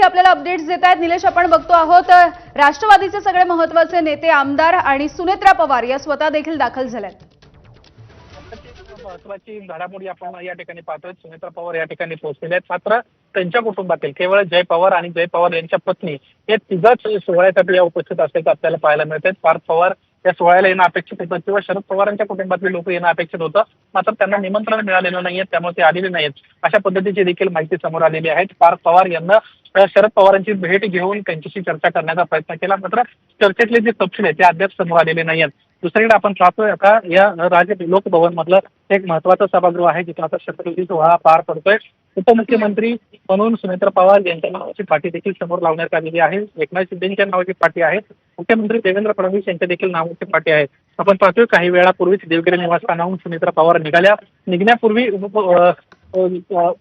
आणखी आपल्याला अपडेट्स देत आहेत निलेश. आपण बघतो आहोत राष्ट्रवादीचे सगळे महत्त्वाचे नेते, आमदार आणि सुनेत्रा पवार या स्वतः देखील दाखल झाल्यात. महत्वाची घडामोडी आपण या ठिकाणी पाहतोय. सुनेत्रा पवार या ठिकाणी पोहोचलेले आहेत. मात्र त्यांच्या कुटुंबातील केवळ जय पवार आणि जय पवार यांच्या पत्नी हे तिघच सोहळ्यासाठी या उपस्थित असल्याचं आपल्याला पाहायला मिळतंय. पार्थ पवार या सोहळ्याला येणं अपेक्षित होतं किंवा शरद पवारांच्या कुटुंबातले लोक येणं अपेक्षित होतं, मात्र त्यांना निमंत्रण मिळालेलं नाहीये, त्यामुळे ते आलेले नाहीत अशा पद्धतीची देखील माहिती समोर आलेली आहे. पार्थ पवार यांना शरद पवारांची भेट घेऊन त्यांच्याशी चर्चा करण्याचा प्रयत्न केला, मात्र चर्चेतले जे तपशील आहेत ते अद्याप समोर आलेले नाहीयेत. दुसरीकडे आपण पाहतोय का या लोकभवन मधलं एक महत्वाचं सभागृह आहे जिथे आता शपथविधी सोहळा पार पडतोय. उपमुख्यमंत्री म्हणून सुनेत्रा पवार यांच्या नावाची पाठी देखील समोर लावण्यात आलेली आहे. एकनाथ शिंदेच्या नावाची पाठी आहे. मुख्यमंत्री देवेंद्र फडणवीस यांच्या देखील नावाची पाठी आहे. आपण पाहतोय काही वेळापूर्वीच देवगिरी निवासस्थानाहून सुनेत्रा पवार निघण्यापूर्वी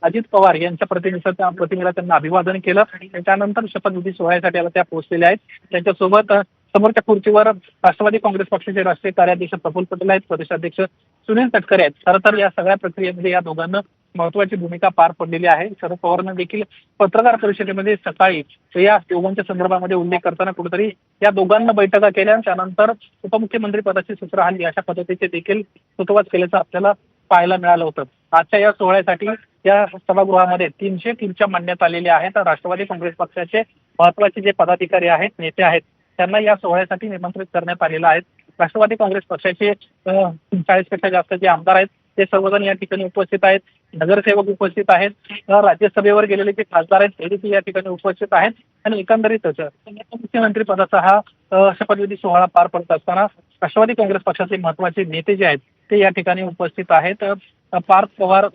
अजित पवार यांच्या प्रतिमेला त्यांना अभिवादन केलं. त्यानंतर शपथविधी सोहळ्यासाठी आता त्या पोहोचलेल्या आहेत. त्यांच्यासोबत समोरच्या खुर्चीवर राष्ट्रवादी काँग्रेस पक्षाचे राष्ट्रीय कार्याध्यक्ष प्रफुल्ल पटेल आहेत, प्रदेशाध्यक्ष सुनील तटकरे आहेत. खरं तर या सगळ्या प्रक्रियेमध्ये या दोघांना महत्वाची भूमिका पार पडलेली आहे. शरद पवारांना देखील पत्रकार परिषदेमध्ये सकाळी या दोघांच्या संदर्भामध्ये उल्लेख करताना कुठेतरी या दोघांना बैठका केल्या, त्यानंतर उपमुख्यमंत्री पदाची सूत्र हल्ली अशा पद्धतीचे देखील सुतोवाच केल्याचं आपल्याला पाहायला मिळालं होतं. आजच्या या सोहळ्यासाठी या सभागृहामध्ये 300 खुर्च्या मांडण्यात आलेल्या आहेत. राष्ट्रवादी काँग्रेस पक्षाचे महत्वाचे जे पदाधिकारी आहेत, नेते आहेत, त्यांना या सोहळ्यासाठी निमंत्रित करण्यात आलेलं आहे. राष्ट्रवादी काँग्रेस पक्षाचे 40 पेक्षा जास्त जे आमदार आहेत ते सर्वजण या ठिकाणी उपस्थित आहेत. नगरसेवक उपस्थित आहेत. राज्यसभेवर गेलेले जे खासदार आहेत ते देखील या ठिकाणी उपस्थित आहेत. आणि एकंदरीतच मुख्यमंत्री पदाचा हा शपथविधी सोहळा पार पडत असताना राष्ट्रवादी काँग्रेस पक्षाचे महत्वाचे नेते जे आहेत ते या ठिकाणी उपस्थित आहेत. पार्थ पवार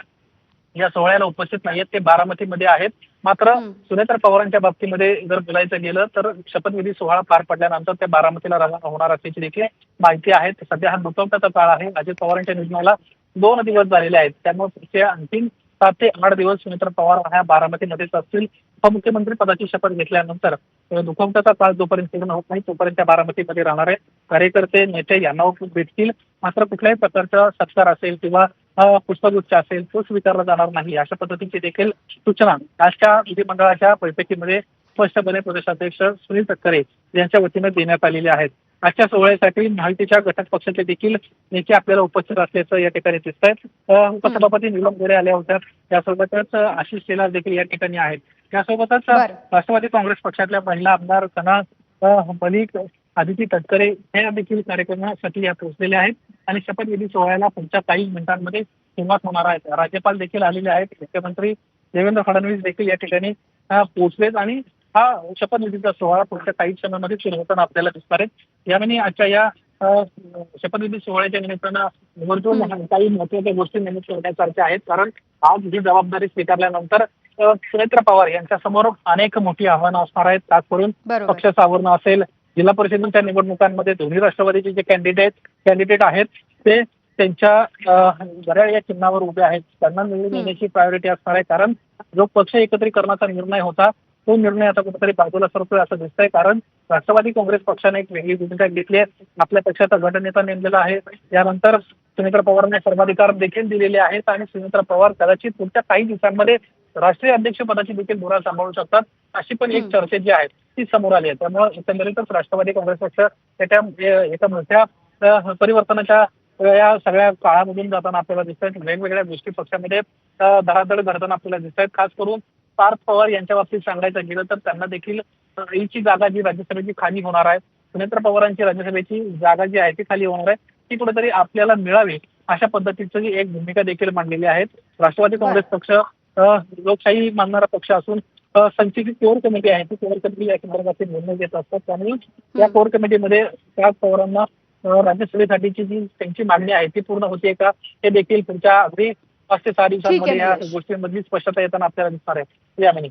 या सोहळ्याला उपस्थित नाहीयेत, ते बारामतीमध्ये आहेत. मात्र सुनेत्रा पवारांच्या बाबतीमध्ये जर बोलायचं गेलं तर शपथविधी सोहळा पार पडल्यानंतर त्या बारामतीला रवाना होणार असल्याची देखील माहिती आहे. सध्या हा दुटवट्याचा काळ आहे. अजित पवारांच्या निधनाला 2 दिवस झालेले आहेत, त्यामुळे पुढचे आणखी 7 ते 8 दिवस सुनेत्रा पवार ह्या बारामतीमध्येच असतील. उपमुख्यमंत्री पदाची शपथ घेतल्यानंतर दुखवट्याचा काळ जोपर्यंत पूर्ण होत नाही तोपर्यंत त्या बारामतीमध्ये राहणार आहे. कार्यकर्ते नेते यांना भेटतील, मात्र कुठल्याही प्रकारचा सत्कार असेल किंवा पुष्पगुच्छ असेल तो स्वीकारला जाणार नाही अशा पद्धतीची देखील सूचना आजच्या विधिमंडळाच्या बैठकीमध्ये स्पष्टपणे प्रदेशाध्यक्ष सुनील तटकरे यांच्या वतीने देण्यात आलेले आहेत. आजच्या सोहळ्यासाठी महायुतीच्या घटक पक्षाचे देखील नेते आपल्याला उपस्थित असल्याचं या ठिकाणी दिसत आहेत. उपसभापती नीलम गोरे आल्या होत्या, त्यासोबतच आशिष शेलार देखील या ठिकाणी आहेत. त्यासोबतच राष्ट्रवादी काँग्रेस पक्षातल्या महिला आमदार सना मलिक, आदिती तटकरे हे देखील कार्यक्रमासाठी या पोहोचलेले आहेत. आणि शपथविधी सोहळ्याला पुढच्या काही मिनिटांमध्ये सुरुवात होणार आहे. राज्यपाल देखील आलेले आहेत. मुख्यमंत्री देवेंद्र फडणवीस देखील या ठिकाणी पोहोचलेत आणि हा शपथविधीचा सोहळा पुढच्या काही क्षणांमध्ये सुरू होताना आपल्याला दिसणार आहे. यावेळी आजच्या या शपथविधी सोहळ्याच्या निमित्तानं काही महत्वाच्या गोष्टी नमूद करण्यासारख्या आहेत. कारण आज ही जबाबदारी स्वीकारल्यानंतर सुनेत्रा पवार यांच्या समोर अनेक मोठी आव्हानं असणार आहेत. खास करून पक्ष सावरणं असेल, जिल्हा परिषदेच्या निवडणुकांमध्ये दोन्ही राष्ट्रवादीचे जे कॅन्डिडेट आहेत ते त्यांच्या घड्याळ या चिन्हावर उभे आहेत. त्यांना निवडून येण्याची प्रायोरिटी असणार आहे. कारण जो पक्ष एकत्रीकरणाचा निर्णय होता तो निर्णय आता कुठेतरी बाजूला सरतोय असं दिसतंय. कारण राष्ट्रवादी काँग्रेस पक्षाने एक वेगळी भूमिका घेतली आहे. आपल्या पक्षाचा गटनेता नेमलेला आहे. यानंतर सुनेत्रा पवारांना सर्वाधिकार देखील दिलेले आहेत आणि सुनेत्रा पवार कदाचित पुढच्या काही दिवसांमध्ये राष्ट्रीय अध्यक्ष पदाची देखील धुरा सांभाळू शकतात अशी पण एक चर्चा जी आहे ती समोर आली आहे. त्यामुळे एकंदरीतच राष्ट्रवादी काँग्रेस पक्ष एका मोठ्या परिवर्तनाच्या या सगळ्या काळामधून जाताना आपल्याला दिसत आहेत. वेगवेगळ्या गोष्टी पक्षामध्ये धडाधड घडताना आपल्याला दिसत आहेत. खास करून पार्थ पवार यांच्या बाबतीत सांगायचं गेलं तर त्यांना देखील ईची जागा जी राज्यसभेची खाली होणार आहे, सुनेत्रा पवारांची राज्यसभेची जागा जी आहे ती खाली होणार आहे, ती कुठेतरी आपल्याला मिळावी अशा पद्धतीची एक भूमिका देखील मांडलेली आहे. राष्ट्रवादी काँग्रेस पक्ष लोकशाही मानणारा पक्ष असून संचित कोर कमिटी आहे ती कोर कमिटी या संदर्भातील निर्णय घेत असतात. त्यामुळे या कोर कमिटीमध्ये पार्थ पवारांना राज्यसभेसाठीची जी त्यांची मागणी आहे ती पूर्ण होते का हे देखील पुढच्या अगदी 5 ते 6 दिवसांमध्ये या गोष्टींमधली स्पष्टता येताना आपल्याला दिसणार आहे. यामिनी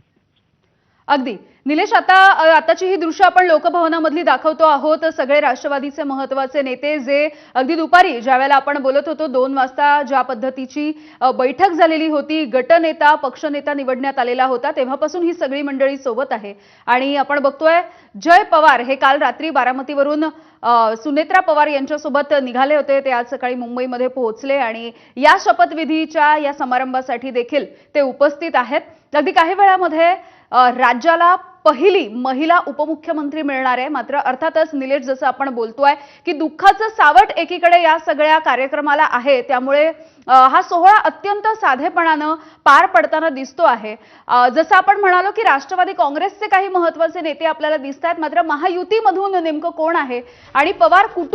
अगदी निलेश, आताची ही दृश्य आपण लोकभवनामधली दाखवतो आहोत. सगळे राष्ट्रवादीचे महत्त्वाचे नेते जे अगदी दुपारी ज्यावेळेला आपण बोलत होतो 2 वाजता ज्या पद्धतीची बैठक झालेली होती, गटनेता पक्षनेता निवडण्यात आलेला होता, तेव्हापासून ही सगळी मंडळी सोबत आहे. आणि आपण बघतोय जय पवार हे काल रात्री बारामतीवरून सुनेत्रा पवार यांच्यासोबत निघाले होते. ते आज सकाळी मुंबईमध्ये पोहोचले आणि या शपथविधीच्या या समारंभासाठी देखील ते उपस्थित आहेत. अगदी काही वेळामध्ये राज्याला पहिली महिला उपमुख्यमंत्री मिळणार आहे. मात्र अर्थातच निलेश, जसं आपण बोलतोय की दुःखाचं सावट एकीकडे या सगळ्या कार्यक्रमाला आहे, त्यामुळे हा सोहळा अत्यंत साधेपणानं पार पडताना दिसतो आहे. जसं आपण म्हणालो की राष्ट्रवादी काँग्रेसचे काही महत्त्वाचे नेते आपल्याला दिसत आहेत, मात्र महायुतीमधून नेमकं कोण आहे आणि पवार कुटुंब